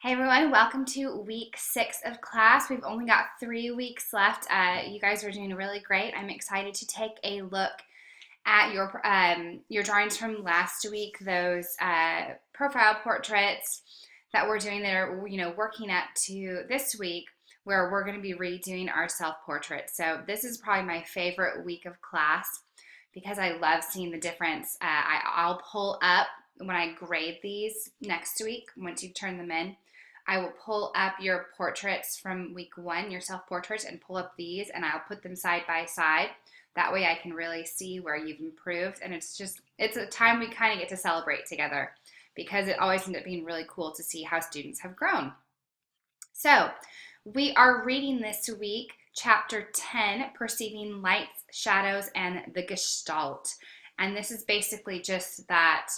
Hey everyone, welcome to week 6 of class. We've only got 3 weeks left. You guys are doing really great. I'm excited to take a look at your drawings from last week, those profile portraits that we're doing that are working up to this week where we're going to be redoing our self-portrait. So this is probably my favorite week of class because I love seeing the difference. I'll pull up when I grade these next week, once you turn them in, I will pull up your portraits from week 1, your self-portraits, and pull up these, and I'll put them side by side. That way I can really see where you've improved, and it's a time we kind of get to celebrate together because it always ends up being really cool to see how students have grown. So we are reading this week chapter 10, Perceiving Lights, Shadows, and the Gestalt. And this is basically just that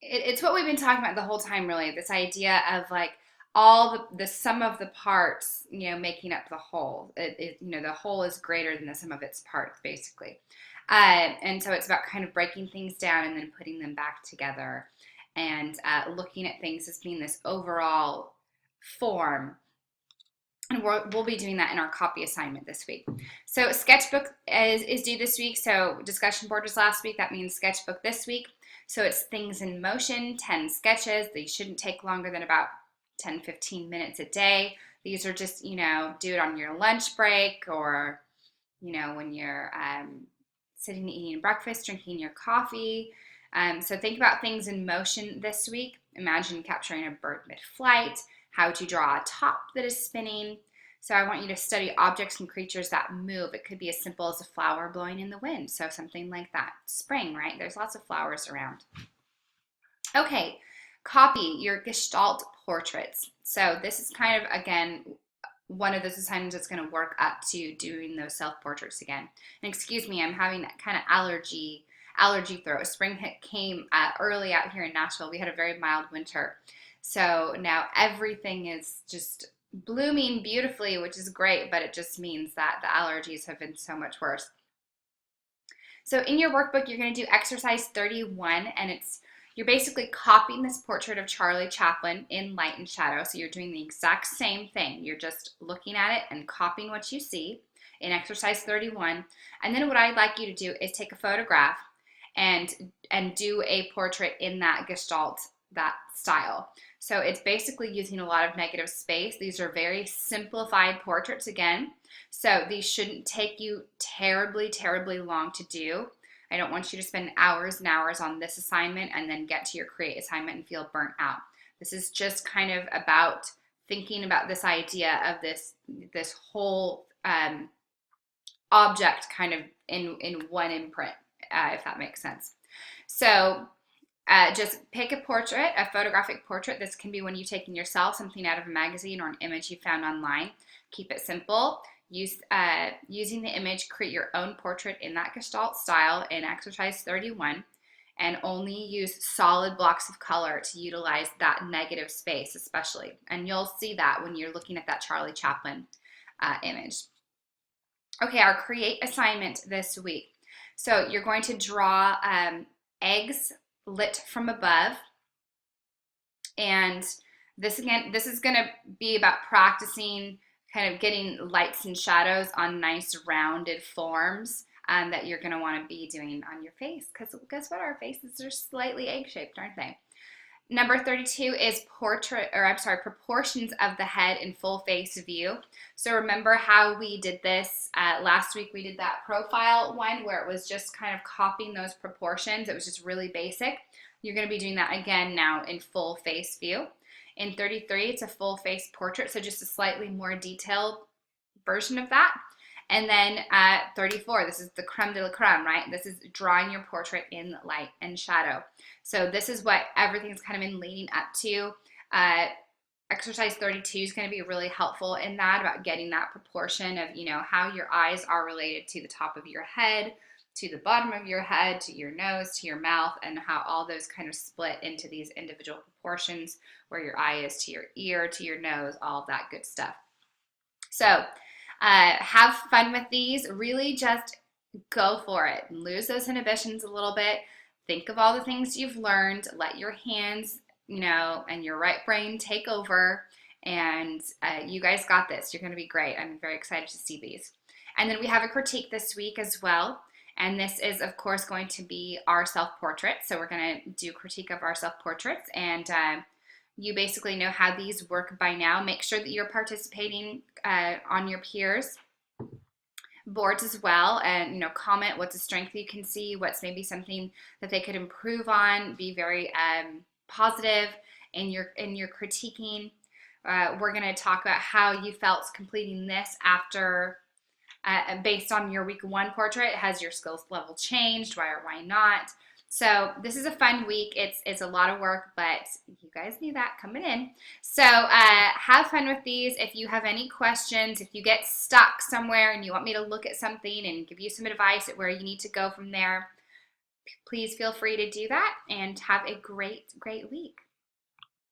it's what we've been talking about the whole time, really. This idea of like all the sum of the parts, making up the whole. The whole is greater than the sum of its parts, basically. And so it's about kind of breaking things down and then putting them back together, and looking at things as being this overall form. And we'll be doing that in our copy assignment this week. So sketchbook is due this week. So discussion board was last week. That means sketchbook this week. So it's things in motion, 10 sketches. They shouldn't take longer than about 10-15 minutes a day. These are just, do it on your lunch break, or, when you're sitting eating breakfast, drinking your coffee. So think about things in motion this week. Imagine capturing a bird mid-flight, how to draw a top that is spinning. So I want you to study objects and creatures that move. It could be as simple as a flower blowing in the wind. So something like that. Spring, right? There's lots of flowers around. Okay, copy your Gestalt portraits. So this is kind of, again, one of those assignments that's going to work up to doing those self-portraits again. And excuse me, I'm having that kind of allergy throat. Spring came early out here in Nashville. We had a very mild winter. So now everything is just blooming beautifully, which is great, but it just means that the allergies have been so much worse. So in your workbook, you're going to do exercise 31, and you're basically copying this portrait of Charlie Chaplin in light and shadow. So you're doing the exact same thing. You're just looking at it and copying what you see in exercise 31. And then what I'd like you to do is take a photograph and do a portrait in that Gestalt, that style. So it's basically using a lot of negative space. These are very simplified portraits again. So these shouldn't take you terribly, terribly long to do. I don't want you to spend hours and hours on this assignment and then get to your create assignment and feel burnt out. This is just kind of about thinking about this idea of this whole object kind of in one imprint, if that makes sense. So just pick a portrait, a photographic portrait. This can be one you've taken yourself, something out of a magazine, or an image you found online. Keep it simple. Using the image, create your own portrait in that Gestalt style in exercise 31, and only use solid blocks of color to utilize that negative space especially. And you'll see that when you're looking at that Charlie Chaplin image. Okay, our create assignment this week. So you're going to draw eggs lit from above, and this is going to be about practicing kind of getting lights and shadows on nice rounded forms that you're going to want to be doing on your face, because guess what, our faces are slightly egg-shaped, aren't they? Number 32 is proportions of the head in full face view. So remember how we did this last week? We did that profile one where it was just kind of copying those proportions. It was just really basic. You're going to be doing that again now in full face view. In 33, it's a full face portrait, so just a slightly more detailed version of that. And then 34, this is the creme de la creme, right? This is drawing your portrait in light and shadow. So this is what everything's kind of been leading up to. Exercise 32 is going to be really helpful in that, about getting that proportion of, how your eyes are related to the top of your head, to the bottom of your head, to your nose, to your mouth, and how all those kind of split into these individual proportions, where your eye is to your ear, to your nose, all of that good stuff. So have fun with these. Really just go for it. Lose those inhibitions a little bit. Think of all the things you've learned. Let your hands and your right brain take over. And you guys got this. You're going to be great. I'm very excited to see these. And then we have a critique this week as well. And this is, of course, going to be our self-portrait. So we're going to do critique of our self-portraits. And you basically know how these work by now. Make sure that you're participating on your peers' boards as well, and comment what's a strength you can see, what's maybe something that they could improve on. Be very positive in your critiquing. We're going to talk about how you felt completing this after, based on your week 1 portrait. Has your skills level changed? Why or why not? So this is a fun week. It's a lot of work, but you guys knew that coming in. So have fun with these. If you have any questions, if you get stuck somewhere and you want me to look at something and give you some advice at where you need to go from there, please feel free to do that, and have a great, great week.